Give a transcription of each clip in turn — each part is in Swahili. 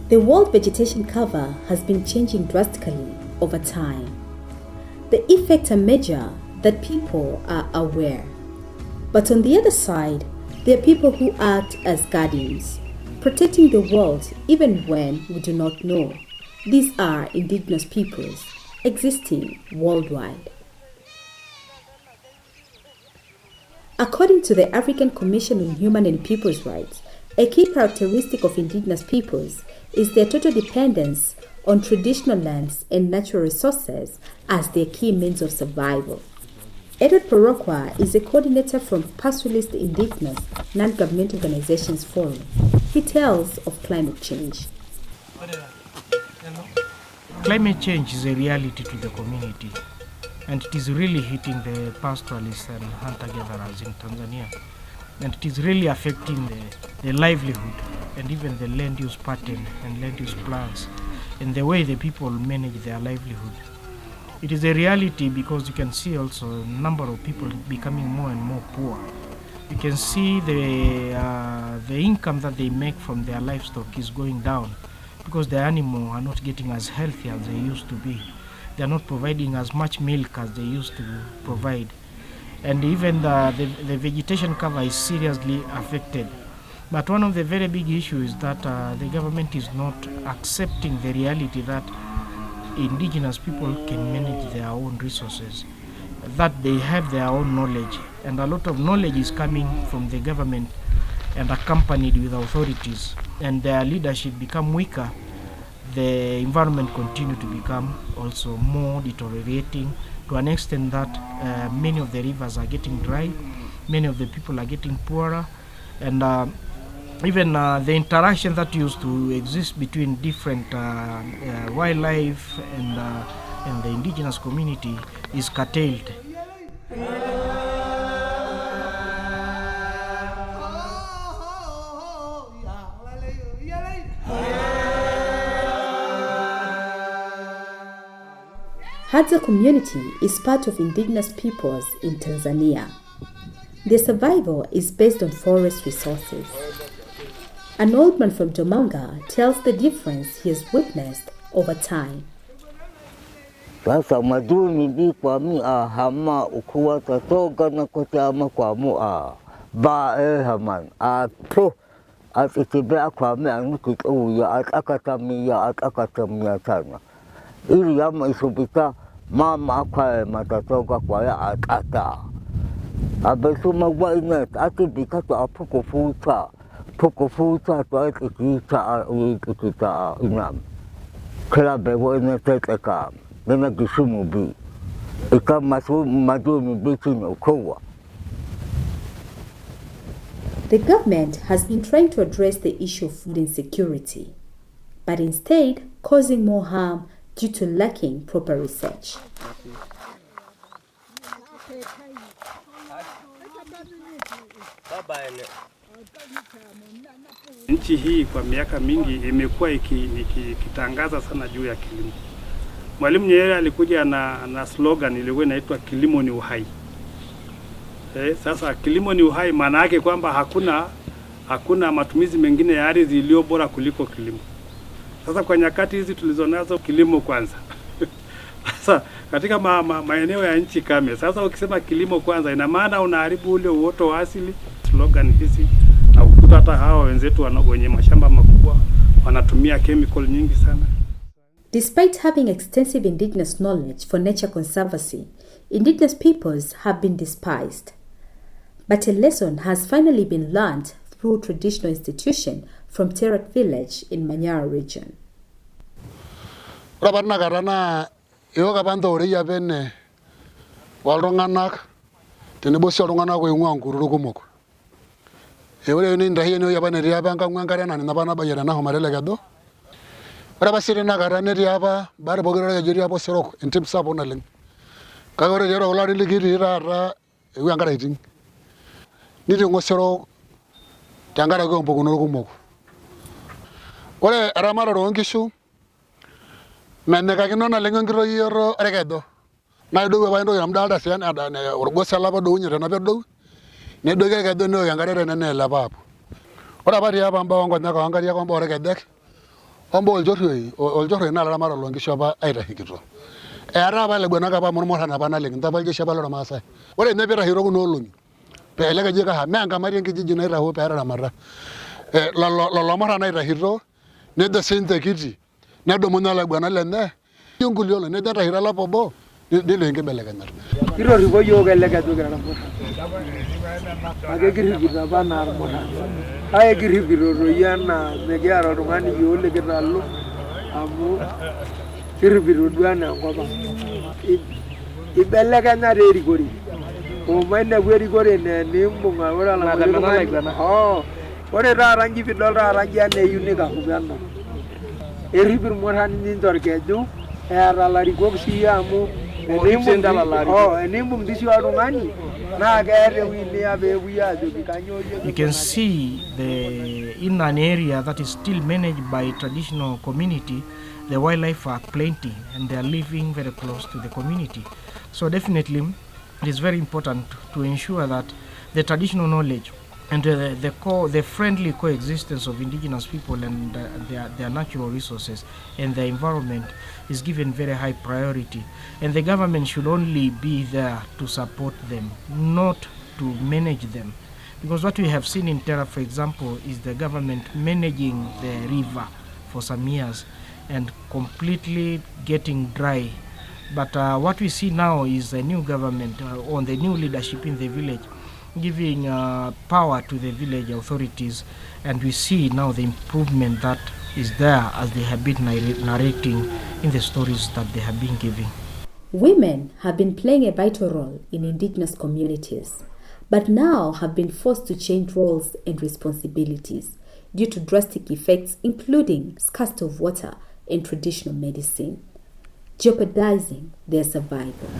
The world vegetation cover has been changing drastically over time. The effects are major that people are aware. But on the other side, there are people who act as guardians, protecting the world even when we do not know. These are indigenous peoples existing worldwide. According to the African Commission on Human and People's Rights, a key characteristic of indigenous peoples is their total dependence on traditional lands and natural resources as their key means of survival. Edward Porokwa is a coordinator from Pastoralist Indigenous Non-Government Organizations Forum. He tells of climate change. Climate change is a reality to the community, and it is really hitting the pastoralists and hunter-gatherers in Tanzania. And it is really affecting the livelihood and even the land use pattern and land use plans and the way the people manage their livelihood. It is a reality because you can see also a number of people becoming more and more poor. You can see the income that they make from their livestock is going down because the animals are not getting as healthy as they used to be. They are not providing as much milk as they used to provide. And even the vegetation cover is seriously affected. But one of the very big issues is that the government is not accepting the reality that indigenous people can manage their own resources, that they have their own knowledge. And a lot of knowledge is coming from the government and accompanied with authorities. And their leadership become weaker, the environment continue to become also more deteriorating to an extent that many of the rivers are getting dry, many of the people are getting poorer, and even the interaction that used to exist between different wildlife and the indigenous community is curtailed. Hadza community is part of indigenous peoples in Tanzania. Their survival is based on forest resources. An old man from Domanga tells the difference he has witnessed over time. Sasa maduni di kwa mi hama ukuwa tatoga na kutama kwa mua ba haman to at itibia kwa mi anukit uya at akatamia sana ili yama isubita mama kwa matatoga kwa ya atata abesu magwa inet ati bikatu apuko futa to ikita inam kala bewo ineteteka nena gisumu bi ikamasu madumi bitin okowa. The government has been trying to address the issue of food insecurity, but instead causing more harm due to lacking proper research. Nchi hii kwa miaka mingi imekuwa ikitangaza sana juu ya kilimo. Mwalimu Nyerere alikuja na slogan ilikuwa inaitwa kilimo ni uhai. Sasa kilimo ni uhai maana yake kwamba hakuna matumizi mengine ya ardhi iliyo bora kuliko kilimo. Sasa kwa nyakati hizi tulizonazo kilimo kwanza. Sasa katika maeneo ya nchi kame, sasa ukisema kilimo kwanza ina maana unaharibu ule uoto wa asili. Slogan hizi na ukuta hata hawa wenzetu wenye mashamba makubwa wanatumia chemical nyingi sana. Despite having extensive indigenous knowledge for nature conservancy, indigenous peoples have been despised. But a lesson has finally been learned through traditional institution from Terat village in Manyara region. Rabarna garana yoga bando riya benne walronganak tenebo sorongana ko nganguru kumoko. Ewe ni ndahiye no yabane riya banga ngangara na bana bayana na homarele gado. Rabasire na garane riya ba bar bogere ga riya bo serok intim sabona len. Kagore jero olari ligiri ra ngangara iting. Ni ngo serok tangara go mbogono kumoko. Ole ramara rongishu menne ka kinona lengongiro yoro regedo na do ba ndo yamdalda sen ada ne orgo sala ba do nyere na bedo ne do gedo no yangare ne la papo ora ba ya bamba ngo na ko angari ko mbore gedek Ombo oljorroi na lara mara longi shaba aita hikito. Era ba le bona ka ba mormora na bana le nta ba je shaba lo masa. Ore ne bera hiro no longi. Pe le ga je ka ha me anga mari ngi ji na ra ho pe ra mara. Lo mara na ira hiro ne da sente kiti. Ne do mona la bona le ne. Yungul yo ne da hira la pobo. De le nge bele ga nar. Hiro ribo yo ga le ga do ga na mo. Age giri giri ba na mo. Ay giri giri ro yana me ga ro ngani yo le ga lo. Amu giri giri do na ko ba. Ibele ga na re rigori. O maina gweri gore ne nimbunga ora la ngana. Oh. Ore ra rangi bidol ra rangi ane unika kubana. Eribir moran nin dorgeju era la rigogsi amu nimbung dalala. Oh, nimbung disi arungani. Na gere wili abe wiya jo bikanyo. You can see in an area that is still managed by traditional community, the wildlife are plenty and they are living very close to the community. So definitely it is very important to ensure that the traditional knowledge and the friendly coexistence of indigenous people and their natural resources and the environment is given very high priority, and the government should only be there to support them, not to manage them. Because what we have seen in Terra, for example, is the government managing the river for some years and completely getting dry. But what we see now is a new government on the new leadership in the village giving power to the village authorities, and we see now the improvement that is there as they have been narrating in the stories that they have been giving. Women have been playing a vital role in indigenous communities, but now have been forced to change roles and responsibilities due to drastic effects including scarcity of water and traditional medicine, jeopardizing their survival.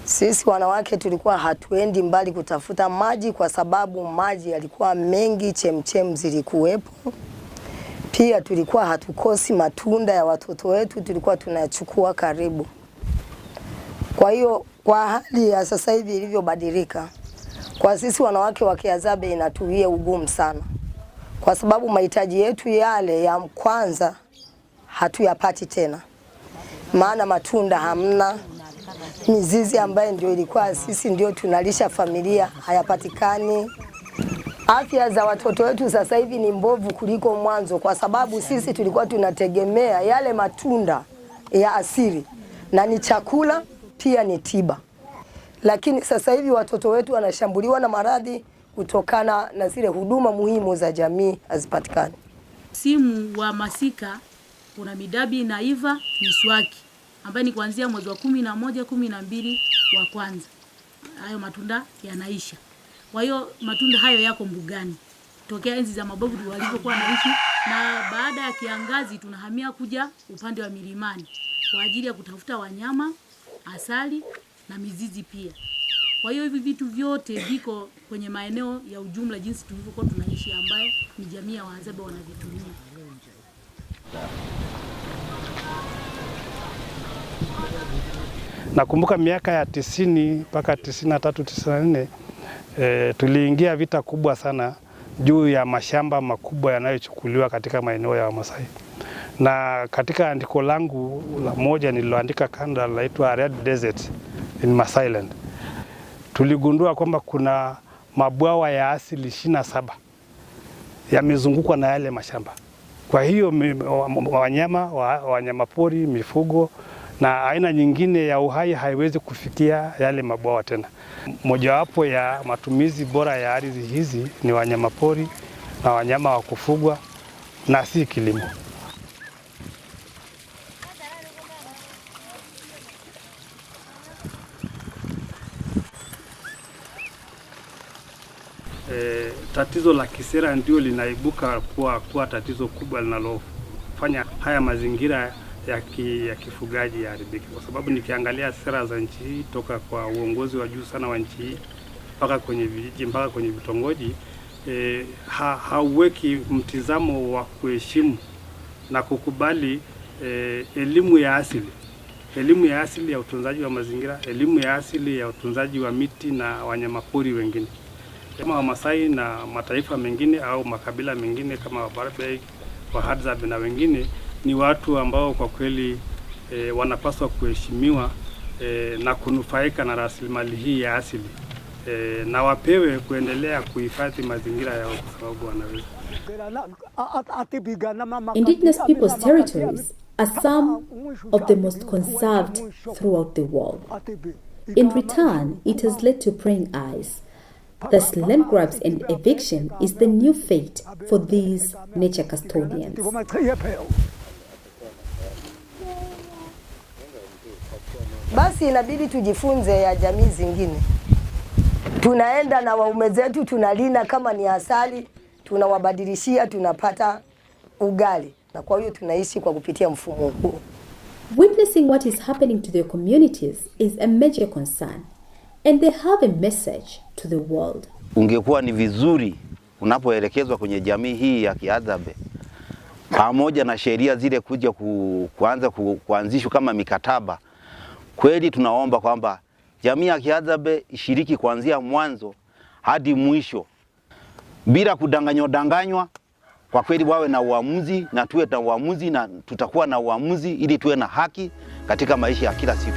Sisi wanawake tulikuwa hatuendi mbali kutafuta maji kwa sababu maji yalikuwa mengi, chemchem zilikuwepo. Pia tulikuwa hatukosi matunda ya watoto wetu, tulikuwa tunachukua karibu. Kwa hiyo kwa hali ya sasa hivi ilivyobadilika, kwa sisi wanawake wa Kiazabe inatuia ugumu sana. Kwa sababu mahitaji yetu yale ya kwanza hatuyapati tena. Maana matunda hamna. Mizizi ambaye ndio ilikuwa sisi ndio tunalisha familia hayapatikani. Afya za watoto wetu sasa hivi ni mbovu kuliko mwanzo, kwa sababu sisi tulikuwa tunategemea yale matunda ya asili na ni chakula pia ni tiba. Lakini sasa hivi watoto wetu wanashambuliwa na maradhi kutokana na zile huduma muhimu za jamii hazipatikani. Msimu wa masika kuna midabi na iva miswaki ambaye ni kuanzia mwezi wa 11, 12 wa kwanza. Hayo matunda yanaisha. Kwa hiyo matunda hayo yako mbugani. Tokea enzi za mababu walipokuwa wanaishi, na baada ya kiangazi tunahamia kuja upande wa milimani kwa ajili ya kutafuta wanyama, asali na mizizi pia. Kwa hiyo hivi vitu vyote viko kwenye maeneo ya ujumla jinsi tulivyokuwa tunaishi, ambayo ni jamii ya Wahadzabe wanavitumia. Nakumbuka miaka ya 90 mpaka 93, 94 tuliingia vita kubwa sana juu ya mashamba makubwa yanayochukuliwa katika maeneo ya Wamasai. Na katika andiko langu la moja nililoandika kanda laitwa Red Desert in Masailand, tuligundua kwamba kuna mabwawa ya asili 27 yamezungukwa na yale mashamba. Kwa hiyo wanyama pori, mifugo na aina nyingine ya uhai haiwezi kufikia yale mabwawa tena. Mojawapo ya matumizi bora ya ardhi hizi ni wanyama pori na wanyama wa kufugwa na si kilimo. Tatizo la kisera ndio linaibuka kuwa tatizo kubwa linalofanya haya mazingira ya kifugaji yaharibike, kwa sababu nikiangalia sera za nchi hii toka kwa uongozi wa juu sana wa nchi hii mpaka kwenye vijiji mpaka kwenye vitongoji, hauweki mtizamo wa kuheshimu na kukubali elimu ya asili ya utunzaji wa mazingira, elimu ya asili ya utunzaji wa miti na wanyamapori wengine kama Wamasai na mataifa mengine au makabila mengine kama Wabarbary, Wahadzabe na wengine. ni watu ambao kwa kweli wanapaswa kuheshimiwa na kunufaika na rasilimali hii ya asili na wapewe kuendelea kuhifadhi mazingira yao kwa sababu wanaweza. Indigenous peoples' territories are some of the most conserved throughout the world. In return, it has led to prying eyes. Thus, land grabs and eviction is the new fate for these nature custodians. Basi inabidi tujifunze ya jamii zingine. Tunaenda na waume zetu tunalina, kama ni asali tunawabadilishia, tunapata ugali, na kwa hiyo tunaishi kwa kupitia mfumo huu. Witnessing what is happening to their communities is a major concern, and they have a message to the world. Ungekuwa ni vizuri unapoelekezwa kwenye jamii hii ya Kihadzabe, pamoja na sheria zile kuja kuanzishwa kama mikataba. Kweli tunaomba kwamba jamii ya Kihadzabe ishiriki kuanzia mwanzo hadi mwisho bila kudanganywa. Kwa kweli wawe na uamuzi na tuwe na uamuzi, na tutakuwa na uamuzi ili tuwe na haki katika maisha ya kila siku.